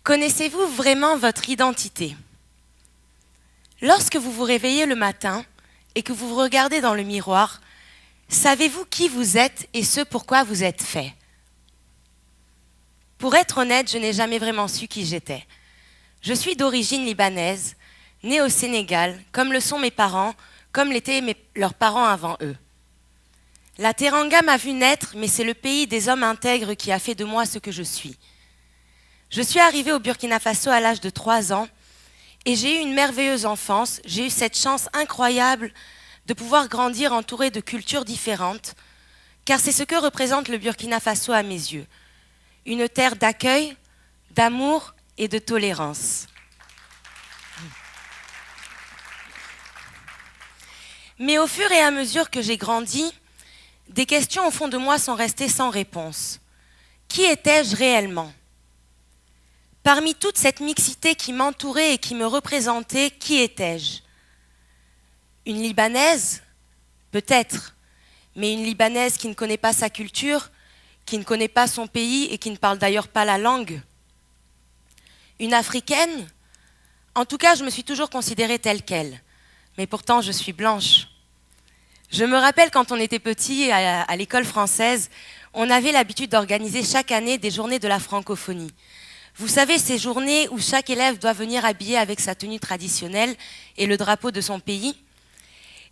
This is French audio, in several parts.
Connaissez-vous vraiment votre identité? Lorsque vous vous réveillez le matin et que vous vous regardez dans le miroir, savez-vous qui vous êtes et ce pourquoi vous êtes fait? Pour être honnête, je n'ai jamais vraiment su qui j'étais. Je suis d'origine libanaise, née au Sénégal, comme le sont mes parents, comme l'étaient leurs parents avant eux. La Teranga m'a vu naître, mais c'est le pays des hommes intègres qui a fait de moi ce que je suis. Je suis arrivée au Burkina Faso à l'âge de 3 ans et j'ai eu une merveilleuse enfance. J'ai eu cette chance incroyable de pouvoir grandir entourée de cultures différentes, car c'est ce que représente le Burkina Faso à mes yeux. Une terre d'accueil, d'amour et de tolérance. Mais au fur et à mesure que j'ai grandi, des questions au fond de moi sont restées sans réponse. Qui étais-je réellement ? Parmi toute cette mixité qui m'entourait et qui me représentait, qui étais-je? Une Libanaise? Peut-être, mais une Libanaise qui ne connaît pas sa culture, qui ne connaît pas son pays et qui ne parle d'ailleurs pas la langue. Une Africaine? En tout cas, je me suis toujours considérée telle qu'elle, mais pourtant je suis blanche. Je me rappelle quand on était petit à l'école française, on avait l'habitude d'organiser chaque année des journées de la francophonie. Vous savez, ces journées où chaque élève doit venir habillé avec sa tenue traditionnelle et le drapeau de son pays.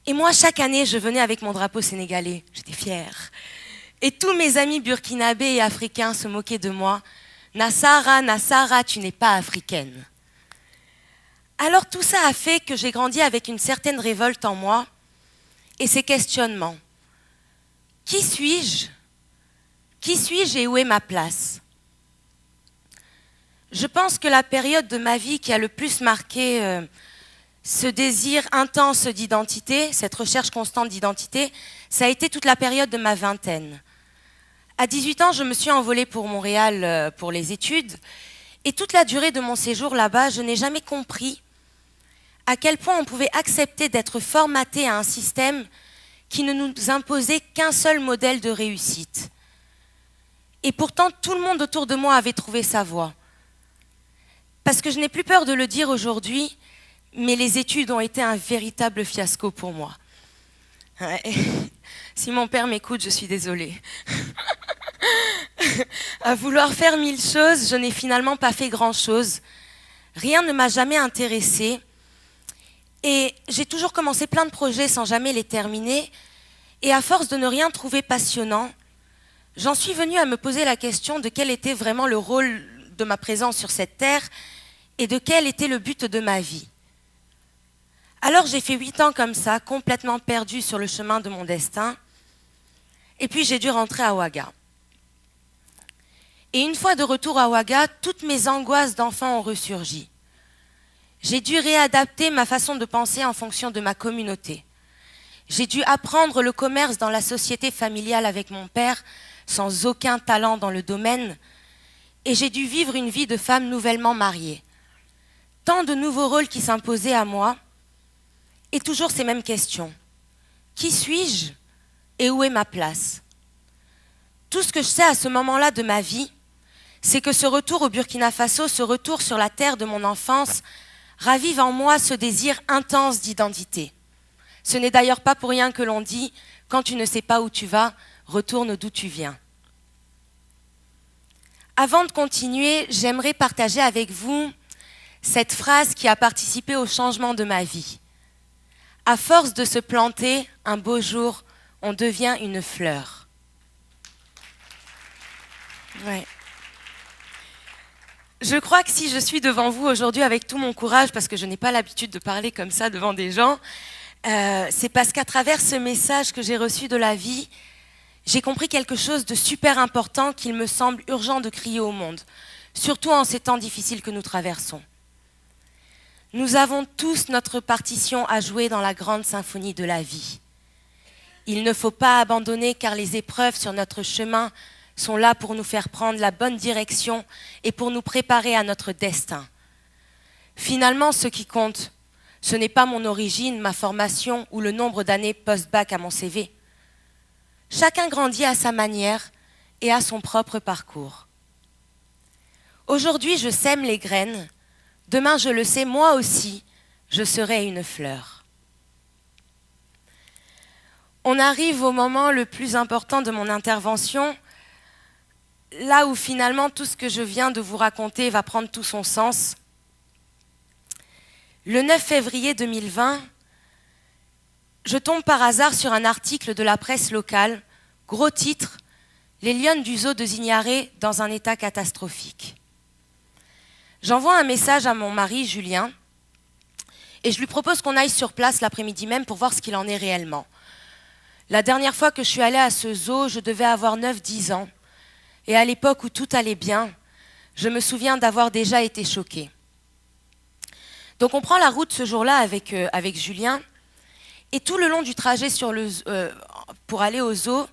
Et moi, chaque année, je venais avec mon drapeau sénégalais. J'étais fière. Et tous mes amis burkinabés et africains se moquaient de moi. Nassara, Nassara, tu n'es pas africaine. Alors tout ça a fait que j'ai grandi avec une certaine révolte en moi et ces questionnements. Qui suis-je? Qui suis-je et où est ma place? Je pense que la période de ma vie qui a le plus marqué ce désir intense d'identité, cette recherche constante d'identité, ça a été toute la période de ma vingtaine. À 18 ans, je me suis envolée pour Montréal pour les études et toute la durée de mon séjour là-bas, je n'ai jamais compris à quel point on pouvait accepter d'être formaté à un système qui ne nous imposait qu'un seul modèle de réussite. Et pourtant, tout le monde autour de moi avait trouvé sa voie. Parce que je n'ai plus peur de le dire aujourd'hui, mais les études ont été un véritable fiasco pour moi. Ouais. Si mon père m'écoute, je suis désolée. À vouloir faire 1000 choses, je n'ai finalement pas fait grand-chose. Rien ne m'a jamais intéressée. Et j'ai toujours commencé plein de projets sans jamais les terminer. Et à force de ne rien trouver passionnant, j'en suis venue à me poser la question de quel était vraiment le rôle de ma présence sur cette terre et de quel était le but de ma vie. Alors j'ai fait 8 ans comme ça, complètement perdue sur le chemin de mon destin. Et puis j'ai dû rentrer à Ouaga. Et une fois de retour à Ouaga, toutes mes angoisses d'enfant ont ressurgi. J'ai dû réadapter ma façon de penser en fonction de ma communauté. J'ai dû apprendre le commerce dans la société familiale avec mon père, sans aucun talent dans le domaine. Et j'ai dû vivre une vie de femme nouvellement mariée. Tant de nouveaux rôles qui s'imposaient à moi, et toujours ces mêmes questions. Qui suis-je et où est ma place? Tout ce que je sais à ce moment-là de ma vie, c'est que ce retour au Burkina Faso, ce retour sur la terre de mon enfance, ravive en moi ce désir intense d'identité. Ce n'est d'ailleurs pas pour rien que l'on dit « Quand tu ne sais pas où tu vas, retourne d'où tu viens ». Avant de continuer, j'aimerais partager avec vous cette phrase qui a participé au changement de ma vie. À force de se planter, un beau jour, on devient une fleur. Ouais. Je crois que si je suis devant vous aujourd'hui avec tout mon courage, parce que je n'ai pas l'habitude de parler comme ça devant des gens, c'est parce qu'à travers ce message que j'ai reçu de la vie, j'ai compris quelque chose de super important qu'il me semble urgent de crier au monde, surtout en ces temps difficiles que nous traversons. Nous avons tous notre partition à jouer dans la grande symphonie de la vie. Il ne faut pas abandonner car les épreuves sur notre chemin sont là pour nous faire prendre la bonne direction et pour nous préparer à notre destin. Finalement, ce qui compte, ce n'est pas mon origine, ma formation ou le nombre d'années post-bac à mon CV. Chacun grandit à sa manière et à son propre parcours. Aujourd'hui, je sème les graines. Demain, je le sais, moi aussi, je serai une fleur. On arrive au moment le plus important de mon intervention, là où finalement tout ce que je viens de vous raconter va prendre tout son sens. Le 9 février 2020, je tombe par hasard sur un article de la presse locale, gros titre, « Les lionnes du zoo de Zignaré dans un état catastrophique ». J'envoie un message à mon mari Julien et je lui propose qu'on aille sur place l'après-midi même pour voir ce qu'il en est réellement. La dernière fois que je suis allée à ce zoo, je devais avoir 9-10 ans. Et à l'époque où tout allait bien, je me souviens d'avoir déjà été choquée. Donc on prend la route ce jour-là avec Julien. Et tout le long du trajet pour aller au zoo,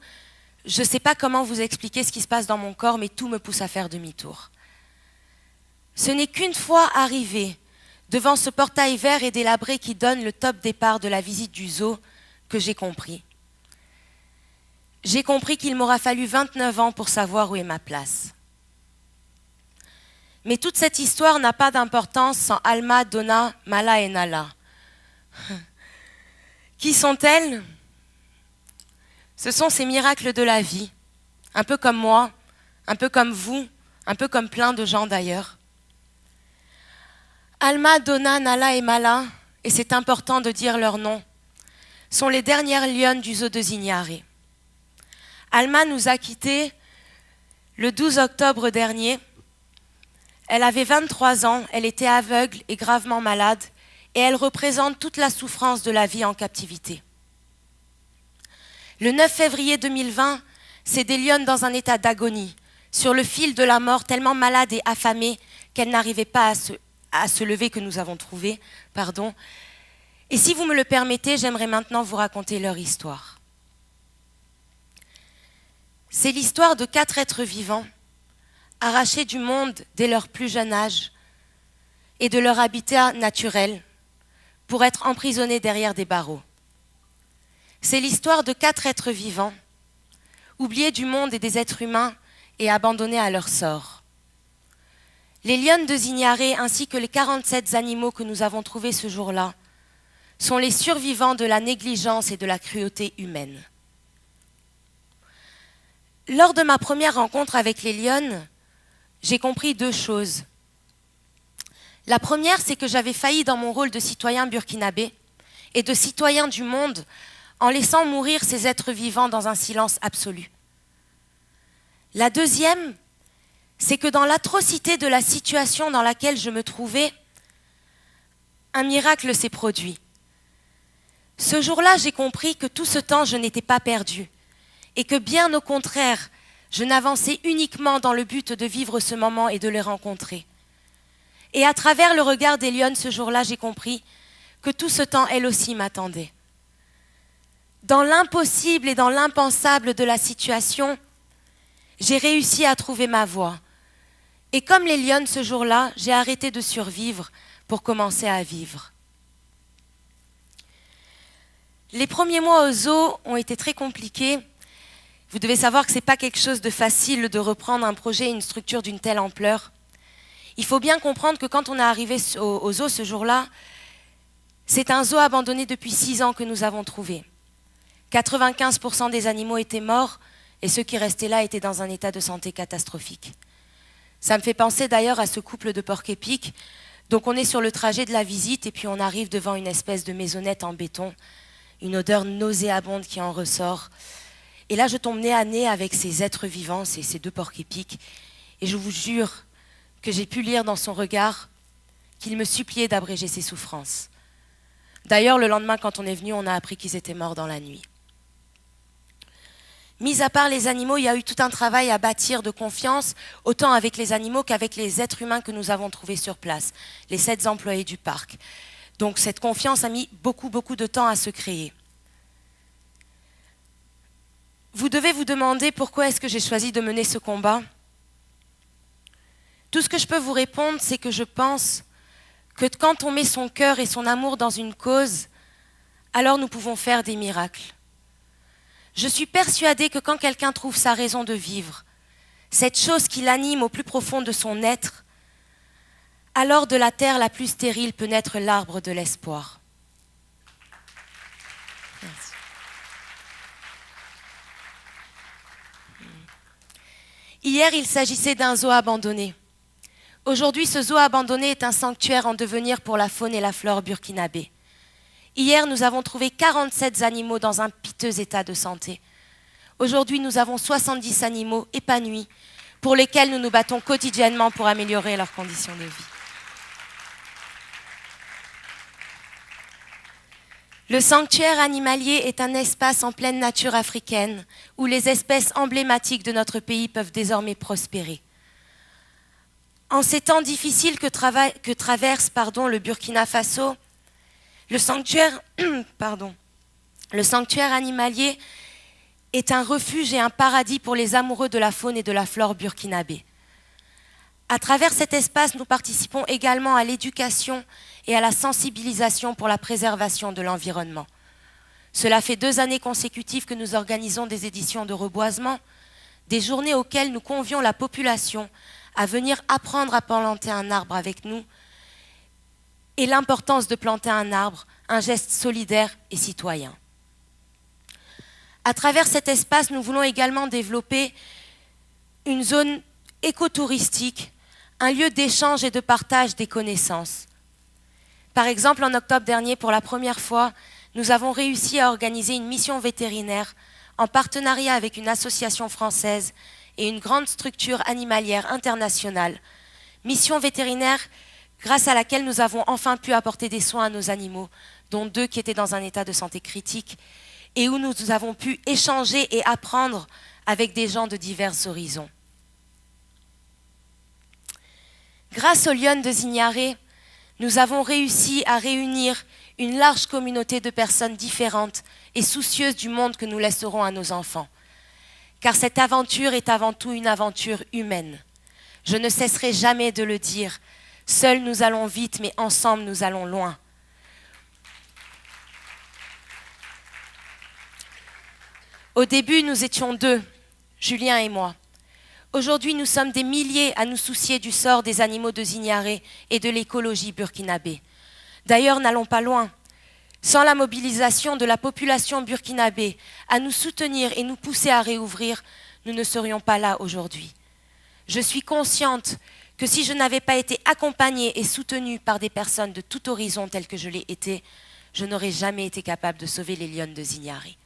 je ne sais pas comment vous expliquer ce qui se passe dans mon corps, mais tout me pousse à faire demi-tour. Ce n'est qu'une fois arrivé devant ce portail vert et délabré qui donne le top départ de la visite du zoo que j'ai compris. J'ai compris qu'il m'aura fallu 29 ans pour savoir où est ma place. Mais toute cette histoire n'a pas d'importance sans Alma, Donna, Mala et Nala. Qui sont-elles ? Ce sont ces miracles de la vie, un peu comme moi, un peu comme vous, un peu comme plein de gens d'ailleurs. Alma, Donna, Nala et Mala, et c'est important de dire leur nom, sont les dernières lionnes du zoo de Zignaré. Alma nous a quittés le 12 octobre dernier. Elle avait 23 ans, elle était aveugle et gravement malade, et elle représente toute la souffrance de la vie en captivité. Le 9 février 2020, c'est des lionnes dans un état d'agonie, sur le fil de la mort, tellement malades et affamées qu'elles n'arrivaient pas à se lever, que nous avons trouvé. Et si vous me le permettez, j'aimerais maintenant vous raconter leur histoire. C'est l'histoire de 4 êtres vivants, arrachés du monde dès leur plus jeune âge et de leur habitat naturel pour être emprisonnés derrière des barreaux. C'est l'histoire de 4 êtres vivants, oubliés du monde et des êtres humains et abandonnés à leur sort. Les lionnes de Zignaré ainsi que les 47 animaux que nous avons trouvés ce jour-là sont les survivants de la négligence et de la cruauté humaine. Lors de ma première rencontre avec les lionnes, j'ai compris 2 choses. La première, c'est que j'avais failli dans mon rôle de citoyen burkinabé et de citoyen du monde en laissant mourir ces êtres vivants dans un silence absolu. La deuxième, c'est que dans l'atrocité de la situation dans laquelle je me trouvais, un miracle s'est produit. Ce jour-là, j'ai compris que tout ce temps, je n'étais pas perdue. Et que bien au contraire, je n'avançais uniquement dans le but de vivre ce moment et de les rencontrer. Et à travers le regard des lionnes ce jour-là, j'ai compris que tout ce temps, elles aussi m'attendaient. Dans l'impossible et dans l'impensable de la situation, j'ai réussi à trouver ma voie. Et comme les lionnes ce jour-là, j'ai arrêté de survivre pour commencer à vivre. Les premiers mois au zoo ont été très compliqués. Vous devez savoir que ce n'est pas quelque chose de facile de reprendre un projet, une structure d'une telle ampleur. Il faut bien comprendre que quand on est arrivé au zoo ce jour-là, c'est un zoo abandonné depuis 6 ans que nous avons trouvé. 95% des animaux étaient morts et ceux qui restaient là étaient dans un état de santé catastrophique. Ça me fait penser d'ailleurs à ce couple de porcs-épics. Donc on est sur le trajet de la visite et puis on arrive devant une espèce de maisonnette en béton, une odeur nauséabonde qui en ressort. Et là, je tombe nez à nez avec ces êtres vivants, ces 2 porcs-épics. Et je vous jure que j'ai pu lire dans son regard qu'il me suppliait d'abréger ses souffrances. D'ailleurs, le lendemain, quand on est venu, on a appris qu'ils étaient morts dans la nuit. Mis à part les animaux, il y a eu tout un travail à bâtir de confiance, autant avec les animaux qu'avec les êtres humains que nous avons trouvés sur place, les 7 employés du parc. Donc cette confiance a mis beaucoup de temps à se créer. Vous devez vous demander pourquoi est-ce que j'ai choisi de mener ce combat. Tout ce que je peux vous répondre, c'est que je pense que quand on met son cœur et son amour dans une cause, alors nous pouvons faire des miracles. Je suis persuadée que quand quelqu'un trouve sa raison de vivre, cette chose qui l'anime au plus profond de son être, Alors de la terre la plus stérile peut naître l'arbre de l'espoir. Merci. Hier, il s'agissait d'un zoo abandonné. Aujourd'hui, ce zoo abandonné est un sanctuaire en devenir pour la faune et la flore burkinabé. Hier, nous avons trouvé 47 animaux dans un piteux état de santé. Aujourd'hui, nous avons 70 animaux épanouis pour lesquels nous nous battons quotidiennement pour améliorer leurs conditions de vie. Le sanctuaire animalier est un espace en pleine nature africaine où les espèces emblématiques de notre pays peuvent désormais prospérer. En ces temps difficiles que traverse le Burkina Faso, le sanctuaire animalier est un refuge et un paradis pour les amoureux de la faune et de la flore burkinabé. À travers cet espace, nous participons également à l'éducation et à la sensibilisation pour la préservation de l'environnement. Cela fait 2 années consécutives que nous organisons des éditions de reboisement, des journées auxquelles nous convions la population à venir apprendre à planter un arbre avec nous et l'importance de planter un arbre, un geste solidaire et citoyen. À travers cet espace, nous voulons également développer une zone écotouristique, un lieu d'échange et de partage des connaissances. Par exemple, en octobre dernier, pour la première fois, nous avons réussi à organiser une mission vétérinaire en partenariat avec une association française et une grande structure animalière internationale. Mission vétérinaire grâce à laquelle nous avons enfin pu apporter des soins à nos animaux, dont 2 qui étaient dans un état de santé critique, et où nous avons pu échanger et apprendre avec des gens de divers horizons. Grâce aux Lionnes de Zignaré, nous avons réussi à réunir une large communauté de personnes différentes et soucieuses du monde que nous laisserons à nos enfants. Car cette aventure est avant tout une aventure humaine. Je ne cesserai jamais de le dire. Seuls nous allons vite, mais ensemble nous allons loin. Au début, nous étions 2, Julien et moi. Aujourd'hui, nous sommes des milliers à nous soucier du sort des animaux de Zignaré et de l'écologie burkinabé. D'ailleurs, n'allons pas loin. Sans la mobilisation de la population burkinabé à nous soutenir et nous pousser à réouvrir, nous ne serions pas là aujourd'hui. Je suis consciente que si je n'avais pas été accompagnée et soutenue par des personnes de tout horizon telles que je l'ai été, je n'aurais jamais été capable de sauver les Lionnes de Zignaré.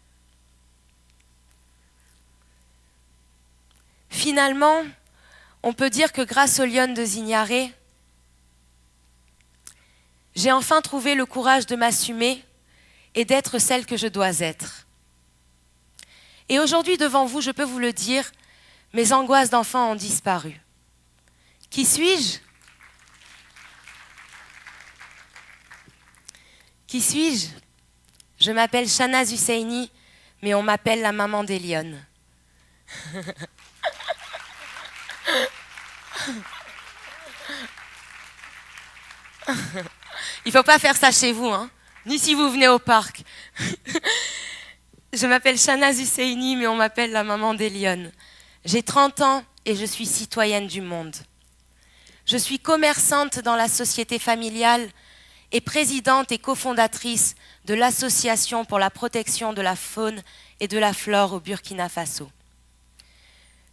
Finalement, on peut dire que grâce aux Lionnes de Zignaré, j'ai enfin trouvé le courage de m'assumer et d'être celle que je dois être. Et aujourd'hui, devant vous, je peux vous le dire, mes angoisses d'enfant ont disparu. Qui suis-je ? Qui suis-je ? Je m'appelle Shahnaz Husseini, mais on m'appelle la maman des Lionnes. Il ne faut pas faire ça chez vous, hein, ni si vous venez au parc. Je m'appelle Shahnaz Husseini, mais on m'appelle la maman des Lionnes. J'ai 30 ans et je suis citoyenne du monde. Je suis commerçante dans la société familiale et présidente et cofondatrice de l'Association pour la protection de la faune et de la flore au Burkina Faso.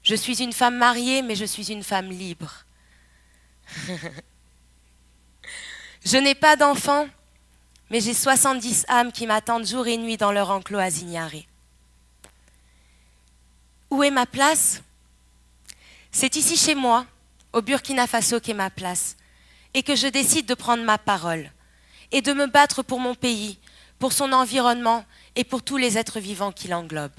Je suis une femme mariée, mais je suis une femme libre. Je n'ai pas d'enfants, mais j'ai 70 âmes qui m'attendent jour et nuit dans leur enclos à Zignaré. Où est ma place ? C'est ici chez moi, au Burkina Faso, qu'est ma place, et que je décide de prendre ma parole, et de me battre pour mon pays, pour son environnement et pour tous les êtres vivants qui l'englobent.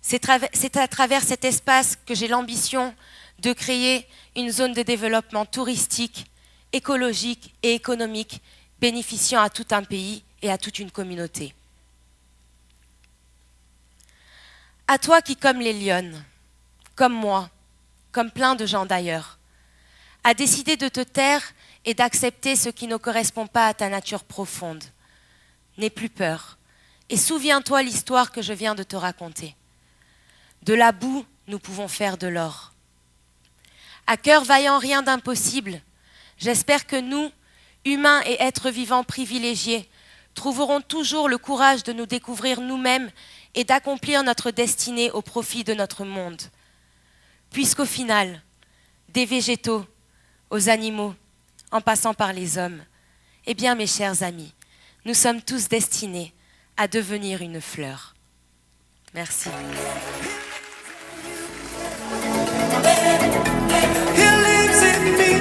C'est à travers cet espace que j'ai l'ambition de créer une zone de développement touristique, écologique et économique bénéficiant à tout un pays et à toute une communauté. À toi qui, comme les Lionnes, comme moi, comme plein de gens d'ailleurs, a décidé de te taire et d'accepter ce qui ne correspond pas à ta nature profonde. N'aie plus peur. Et souviens-toi l'histoire que je viens de te raconter. De la boue, nous pouvons faire de l'or. À cœur vaillant, rien d'impossible. J'espère que nous, humains et êtres vivants privilégiés, trouverons toujours le courage de nous découvrir nous-mêmes et d'accomplir notre destinée au profit de notre monde. Puisqu'au final, des végétaux aux animaux, en passant par les hommes, eh bien mes chers amis, nous sommes tous destinés à devenir une fleur. Merci. He lives in me.